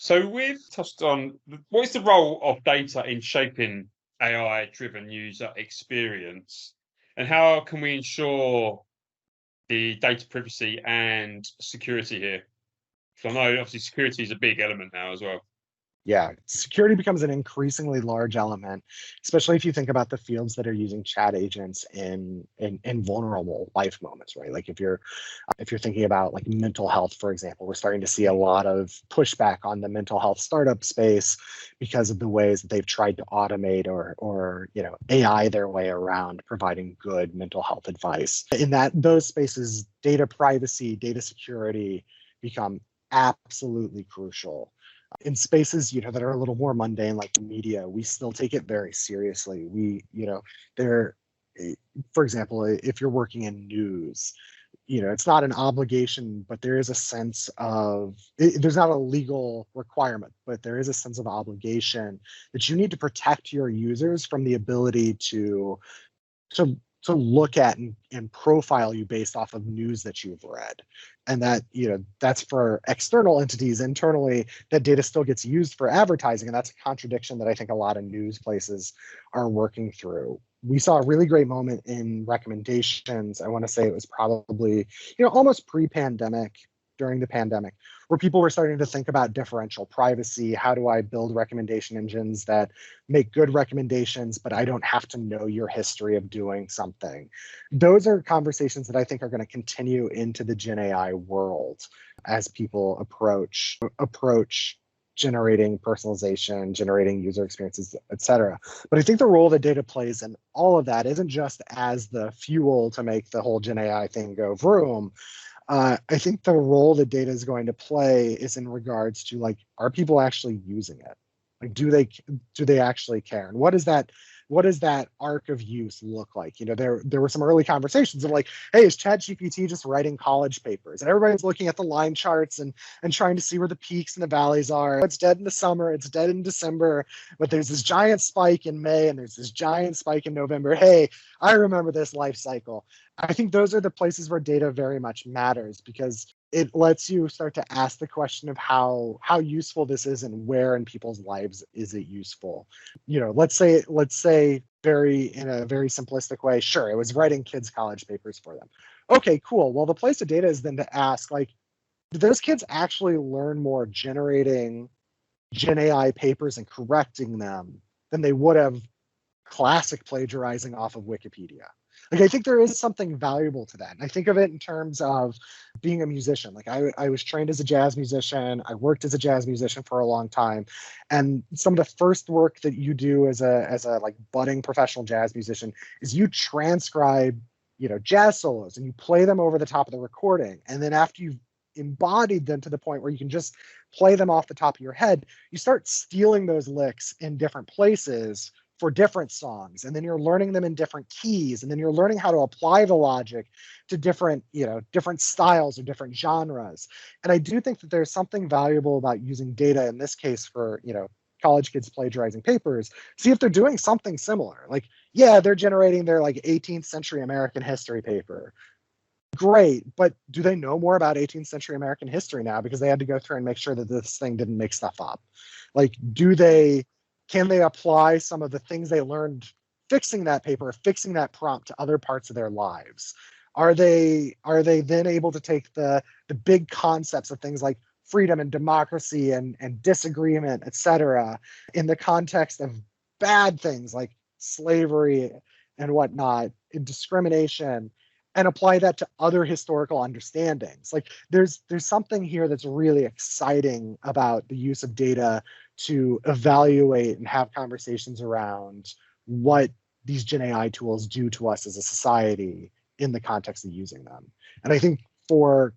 So we've touched on what is the role of data in shaping AI-driven user experience, and how can we ensure the data privacy and security here? Because I know obviously security is a big element now as well. Yeah, security becomes an increasingly large element, especially if you think about the fields that are using chat agents in vulnerable life moments, right? Like if you're thinking about like mental health, for example, we're starting to see a lot of pushback on the mental health startup space because of the ways that they've tried to automate or AI their way around providing good mental health advice. In those spaces, data privacy, data security become absolutely crucial. In spaces that are a little more mundane, like the media, we still take it very seriously. There, for example, if you're working in news, it's not an obligation, but there is a sense of there's not a legal requirement, but there is a sense of obligation that you need to protect your users from the ability to to look at and profile you based off of news that you've read. And that's for external entities. Internally, that data still gets used for advertising, and that's a contradiction that I think a lot of news places are working through. We saw a really great moment in recommendations. I want to say it was probably almost pre-pandemic, during the pandemic, where people were starting to think about differential privacy. How do I build recommendation engines that make good recommendations, but I don't have to know your history of doing something? Those are conversations that I think are going to continue into the Gen AI world as people approach generating personalization, generating user experiences, et cetera. But I think the role that data plays in all of that isn't just as the fuel to make the whole Gen AI thing go vroom. I think the role that data is going to play is in regards to, like, are people actually using it? Like, do they actually care? And what does that arc of use look like? There were some early conversations of like, hey, is ChatGPT just writing college papers? And everybody's looking at the line charts and trying to see where the peaks and the valleys are. It's dead in the summer, it's dead in December, but there's this giant spike in May and there's this giant spike in November. Hey, I remember this life cycle. I think those are the places where data very much matters, because it lets you start to ask the question of how useful this is and where in people's lives is it useful. Let's say in a very simplistic way, sure, it was writing kids' college papers for them. Okay, cool. Well, the place of data is then to ask, like, do those kids actually learn more generating Gen AI papers and correcting them than they would have classic plagiarizing off of Wikipedia? Like, I think there is something valuable to that. And I think of it in terms of being a musician. Like, I was trained as a jazz musician. I worked as a jazz musician for a long time. And some of the first work that you do as a like budding professional jazz musician is you transcribe, jazz solos, and you play them over the top of the recording. And then after you've embodied them to the point where you can just play them off the top of your head, you start stealing those licks in different places for different songs, and then you're learning them in different keys, and then you're learning how to apply the logic to different styles or different genres. And I do think that there's something valuable about using data in this case for college kids plagiarizing papers. See if they're doing something similar. Like, yeah, they're generating their like 18th century American history paper. Great, but do they know more about 18th century American history now because they had to go through and make sure that this thing didn't make stuff up? Like, can they apply some of the things they learned fixing that paper, fixing that prompt to other parts of their lives? Are they then able to take the big concepts of things like freedom and democracy and disagreement, et cetera, in the context of bad things like slavery and whatnot, and discrimination, and apply that to other historical understandings? Like, there's something here that's really exciting about the use of data to evaluate and have conversations around what these Gen AI tools do to us as a society in the context of using them. And I think for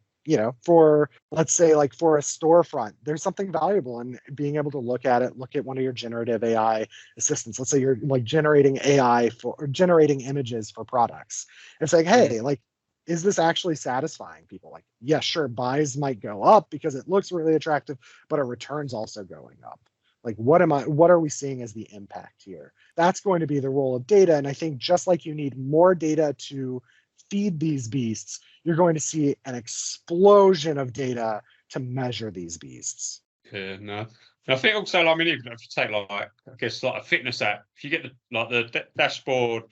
let's say, like, for a storefront, there's something valuable in being able to look at one of your generative AI assistants. Let's say you're like generating images for products. It's like, hey, like, is this actually satisfying people? Like, yeah, sure, buys might go up because it looks really attractive, but our returns also going up. Like, what are we seeing as the impact here? That's going to be the role of data. And I think just like you need more data to feed these beasts, you're going to see an explosion of data to measure these beasts. Yeah, no. I think also, like, I mean, even if you take like, I guess, like a fitness app, if you get the dashboard,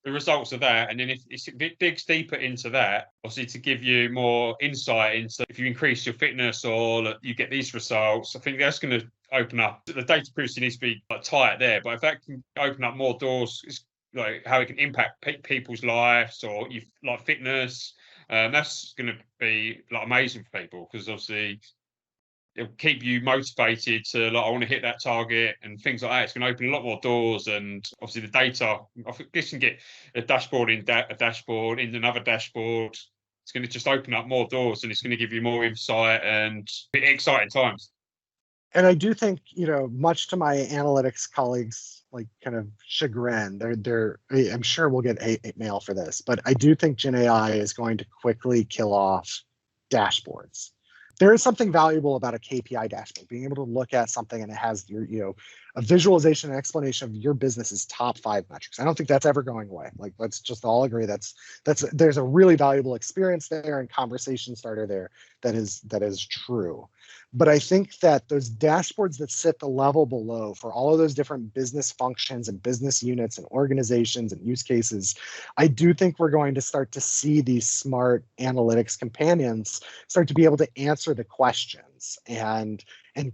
the results of that, and then if it digs deeper into that, obviously to give you more insight into if you increase your fitness or look, you get these results, I think that's going to open up. The data privacy needs to be like tight there, but if that can open up more doors, it's like how it can impact people's lives or you like fitness. That's going to be like amazing for people because obviously it'll keep you motivated to like I want to hit that target and things like that. It's going to open a lot more doors, and obviously the data. I think this can get a dashboard in a dashboard in another dashboard. It's going to just open up more doors, and it's going to give you more insight and exciting times. And I do think, much to my analytics colleagues, like kind of chagrin, I'm sure we'll get hate mail for this, but I do think Gen AI is going to quickly kill off dashboards. There is something valuable about a KPI dashboard, being able to look at something and it has your, a visualization and explanation of your business's top 5 metrics. I don't think that's ever going away. Like, let's just all agree there's a really valuable experience there and conversation starter there that is true. But I think that those dashboards that sit the level below for all of those different business functions and business units and organizations and use cases, I do think we're going to start to see these smart analytics companions start to be able to answer the questions and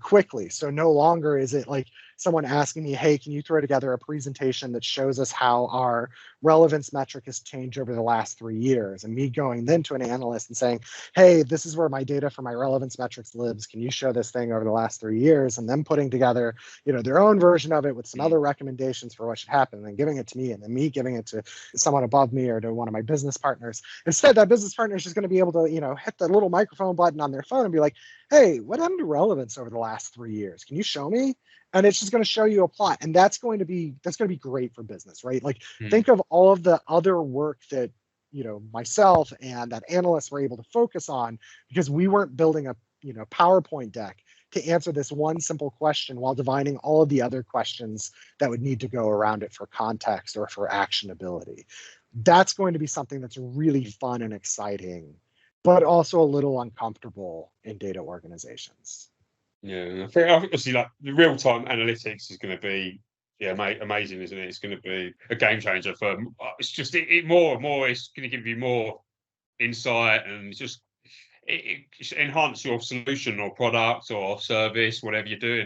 quickly. So no longer is it like someone asking me, hey, can you throw together a presentation that shows us how our relevance metric has changed over the last 3 years? And me going then to an analyst and saying, hey, this is where my data for my relevance metrics lives. Can you show this thing over the last 3 years? And then putting together, their own version of it with some other recommendations for what should happen, and then giving it to me, and then me giving it to someone above me or to one of my business partners. Instead, that business partner is just going to be able to, hit the little microphone button on their phone and be like, hey, what happened to relevance over the last 3 years? Can you show me? And it's just going to show you a plot, and that's going to be great for business, right? Like, think of all of the other work that myself and that analysts were able to focus on because we weren't building a PowerPoint deck to answer this one simple question while divining all of the other questions that would need to go around it for context or for actionability. That's going to be something that's really fun and exciting, but also a little uncomfortable in data organizations. Yeah, I think obviously like the real-time analytics is going to be amazing, isn't it? It's going to be a game changer for. It's just more and more. It's going to give you more insight and just enhance your solution or product or service, whatever you're doing.